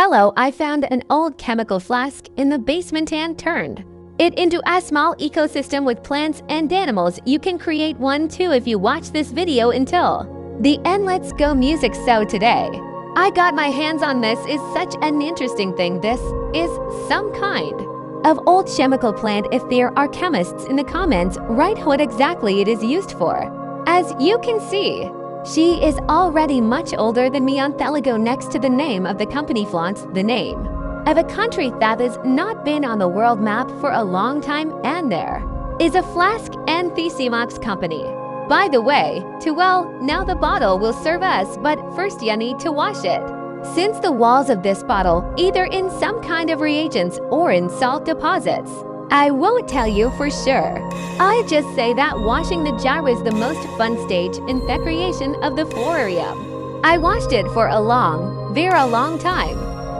Hello, I found an old chemical flask in the basement and turned it into a small ecosystem with plants and animals. You can create one too if you watch this video until the end. Let's go music. So today, I got my hands on this. Is such an interesting thing. This is some kind of old chemical plant. If there are chemists in the comments, write what exactly it is used for. As you can see, she is already much older than me. On Telugu, next to the name of the company flaunts the name of a country that has not been on the world map for a long time, and there is a flask and Thesimax company. By the way, now the bottle will serve us, but first you need to wash it. Since the walls of this bottle either in some kind of reagents or in salt deposits, I won't tell you for sure. I just say that washing the jar is the most fun stage in the creation of the florarium. I washed it for a very long time.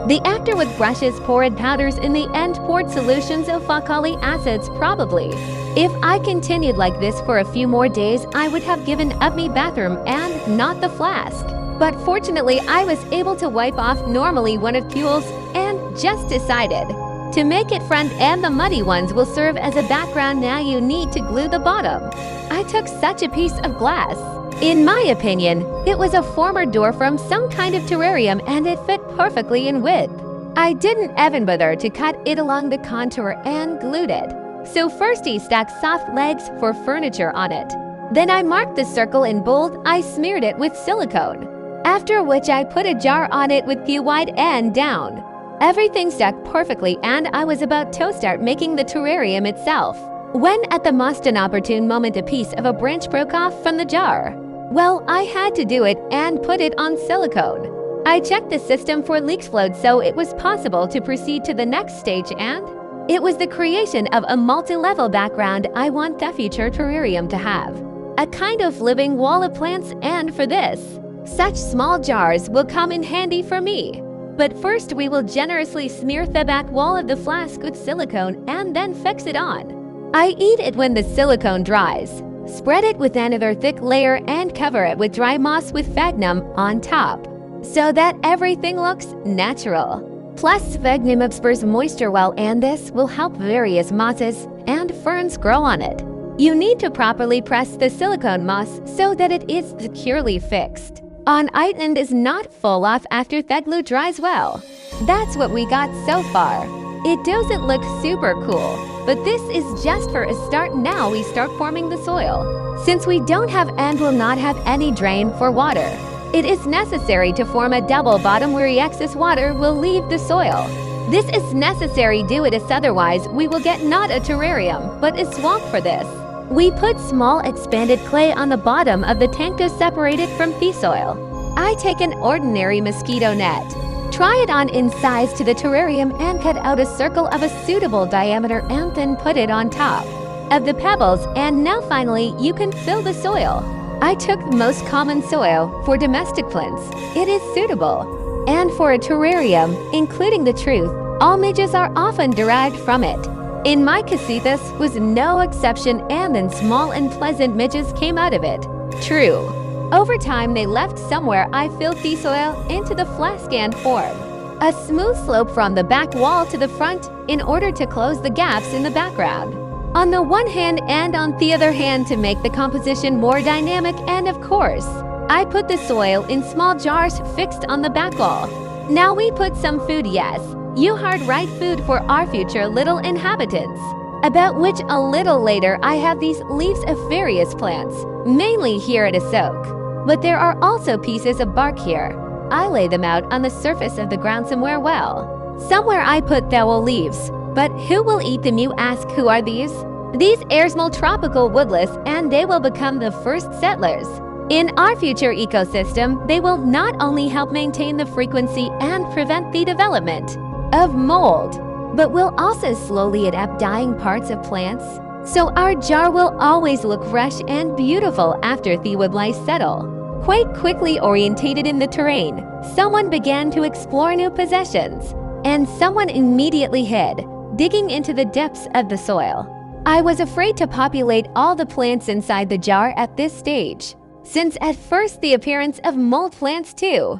The actor with brushes poured powders in the end, poured solutions of folic acids. Probably, if I continued like this for a few more days, I would have given up me bathroom and not the flask. But fortunately, I was able to wipe off normally one of fuels and just decided to make it front, and the muddy ones will serve as a background. Now you need to glue the bottom. I took such a piece of glass. In my opinion, it was a former door from some kind of terrarium and it fit perfectly in width. I didn't even bother to cut it along the contour and glued it. So first I stuck soft legs for furniture on it. Then I marked the circle in bold. I smeared it with silicone. After which I put a jar on it with few wide and down. Everything stuck perfectly, and I was about to start making the terrarium itself, when at the most inopportune moment a piece of a branch broke off from the jar. Well, I had to do it and put it on silicone. I checked the system for leaks flowed, so it was possible to proceed to the next stage, and it was the creation of a multi-level background. I want the future terrarium to have a kind of living wall of plants, and for this, such small jars will come in handy for me. But first we will generously smear the back wall of the flask with silicone and then fix it on. I eat it when the silicone dries. Spread it with another thick layer and cover it with dry moss with sphagnum on top, so that everything looks natural. Plus, sphagnum absorbs moisture well, and this will help various mosses and ferns grow on it. You need to properly press the silicone moss so that it is securely fixed on it and is not fall off after the glue dries well. That's what we got so far. It doesn't look super cool, but this is just for a start. Now we start forming the soil. Since we don't have and will not have any drain for water, it is necessary to form a double bottom where excess water will leave the soil. This is necessary due it as otherwise we will get not a terrarium, but a swamp. For this, we put small expanded clay on the bottom of the tank to separate it from the soil. I take an ordinary mosquito net, try it on in size to the terrarium, and cut out a circle of a suitable diameter and then put it on top of the pebbles. And now finally you can fill the soil. I took the most common soil for domestic plants. It is suitable. And for a terrarium, including the truth, all midges are often derived from it. In my case, this was no exception, and then small and pleasant midges came out of it. True. Over time they left somewhere. I filled the soil into the flask and formed a smooth slope from the back wall to the front in order to close the gaps in the background on the one hand, and on the other hand to make the composition more dynamic. And of course, I put the soil in small jars fixed on the back wall. Now we put some food. Yes, you heard right, food for our future little inhabitants, about which a little later. I have these leaves of various plants, mainly here at Asok, but there are also pieces of bark here. I lay them out on the surface of the ground somewhere. Well, somewhere I put towel leaves. But who will eat them, you ask? Who are these? These are small tropical woodlice, and they will become the first settlers in our future ecosystem. They will not only help maintain the frequency and prevent the development of mold, but will also slowly adapt dying parts of plants. So our jar will always look fresh and beautiful after the woodlice settle. Quite quickly orientated in the terrain, someone began to explore new possessions, and someone immediately hid, digging into the depths of the soil. I was afraid to populate all the plants inside the jar at this stage, since at first the appearance of mold plants too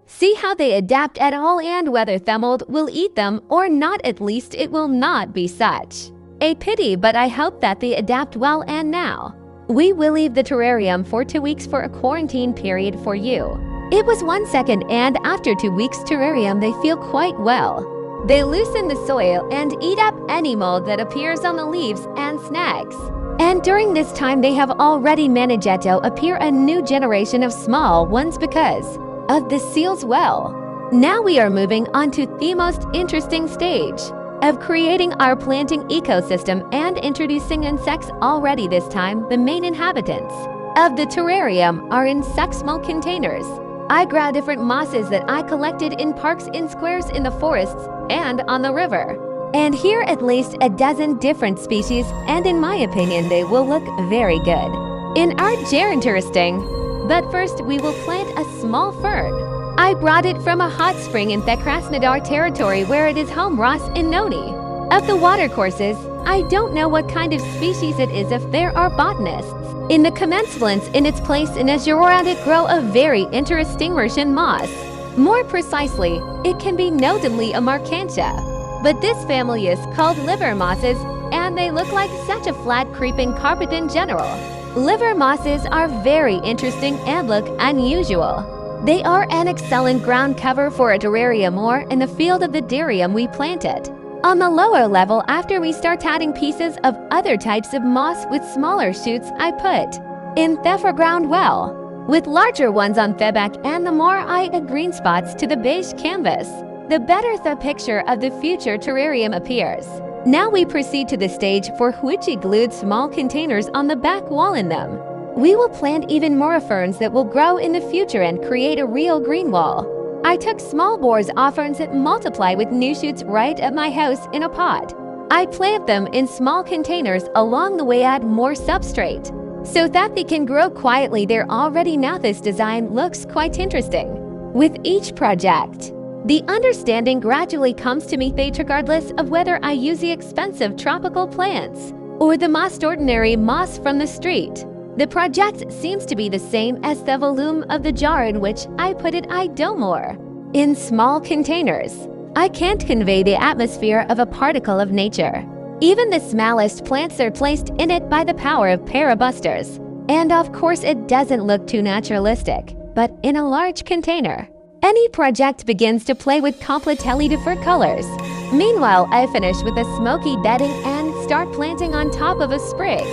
See how they adapt at all, and whether Themold will eat them or not. At least it will not be such a pity, but I hope that they adapt well. And now, we will leave the terrarium for 2 weeks for a quarantine period for you. It was 1 second, and after 2 weeks terrarium they feel quite well. They loosen the soil and eat up any mold that appears on the leaves and snags. And during this time they have already managed to appear a new generation of small ones because of the seals well. Now we are moving on to the most interesting stage of creating our planting ecosystem and introducing insects. Already this time, the main inhabitants of the terrarium are in small containers. I grow different mosses that I collected in parks, in squares, in the forests, and on the river. And here at least a dozen different species, and in my opinion they will look very good in our interesting. But first we will plant a small fern. I brought it from a hot spring in the Krasnodar territory where it is home. Ross in Noni. Of the watercourses, I don't know what kind of species it is. If there are botanists in the commencements in its place in Azure, around it grow a very interesting Russian moss. More precisely, it can be notably a Marcantia. But this family is called liver mosses, and they look like such a flat creeping carpet in general. Liver mosses are very interesting and look unusual. They are an excellent ground cover for a terrarium or in the field of the darium we planted. On the lower level, after we start adding pieces of other types of moss with smaller shoots, I put in the ground well, with larger ones on the back, and the more I add green spots to the beige canvas, the better the picture of the future terrarium appears. Now we proceed to the stage for which we glued small containers on the back wall. In them, we will plant even more ferns that will grow in the future and create a real green wall. I took small bores off ferns that multiply with new shoots right at my house in a pot. I plant them in small containers along the way, add more substrate so that they can grow quietly there already. Now this design looks quite interesting. With each project, the understanding gradually comes to me that regardless of whether I use the expensive tropical plants or the most ordinary moss from the street, the project seems to be the same as the volume of the jar in which I put it. I do more in small containers. I can't convey the atmosphere of a particle of nature. Even the smallest plants are placed in it by the power of parabusters. And of course it doesn't look too naturalistic, but in a large container, any project begins to play with completely different colors. Meanwhile, I finish with a smoky bedding and start planting on top of a sprig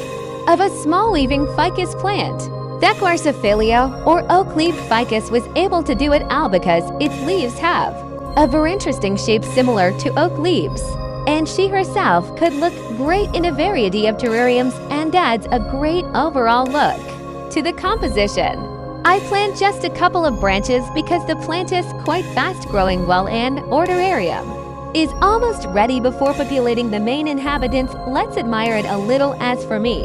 of a small leaving ficus plant. Theclarsophilia or oak-leaved ficus was able to do it all because its leaves have a very interesting shape similar to oak leaves, and she herself could look great in a variety of terrariums and adds a great overall look to the composition. I plant just a couple of branches because the plant is quite fast growing well, and our terrarium is almost ready. Before populating the main inhabitants, let's admire it a little. As for me,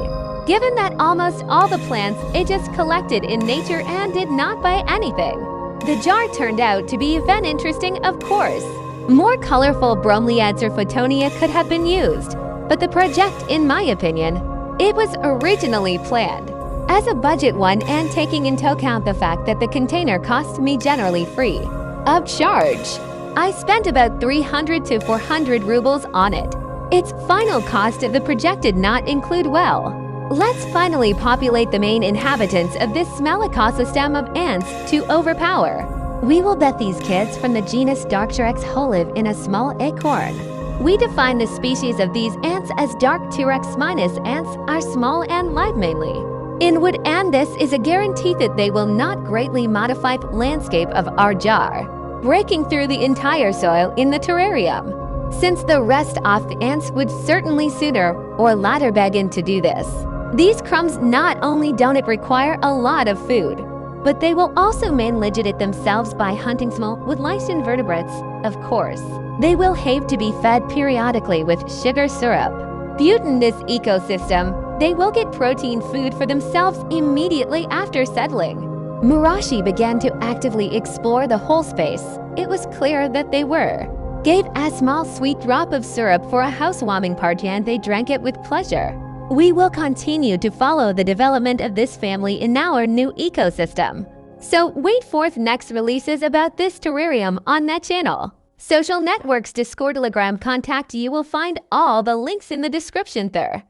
given that almost all the plants I just collected in nature and did not buy anything, the jar turned out to be even interesting. Of course, more colorful bromeliads or photonia could have been used, but the project, in my opinion, it was originally planned as a budget one, and taking into account the fact that the container cost me generally free of charge, I spent about 300 to 400 rubles on it. Its final cost of the project did not include well. Let's finally populate the main inhabitants of this small ecosystem of ants to overpower. We will bet these kids from the genus Darktrex who live in a small acorn. We define the species of these ants as Darktrex minus. Ants are small and live mainly in wood, and this is a guarantee that they will not greatly modify the landscape of our jar, breaking through the entire soil in the terrarium, since the rest of the ants would certainly sooner or later begin to do this. These crumbs not only don't require a lot of food, but they will also manage it themselves by hunting small wood-like invertebrates. Of course, they will have to be fed periodically with sugar syrup. Viewed in this ecosystem, they will get protein food for themselves immediately after settling. Murashi began to actively explore the whole space. It was clear that they gave a small sweet drop of syrup for a housewarming party, and they drank it with pleasure. We will continue to follow the development of this family in our new ecosystem. So wait for next releases about this terrarium on that channel. Social networks Discord Telegram contact you will find all the links in the description there.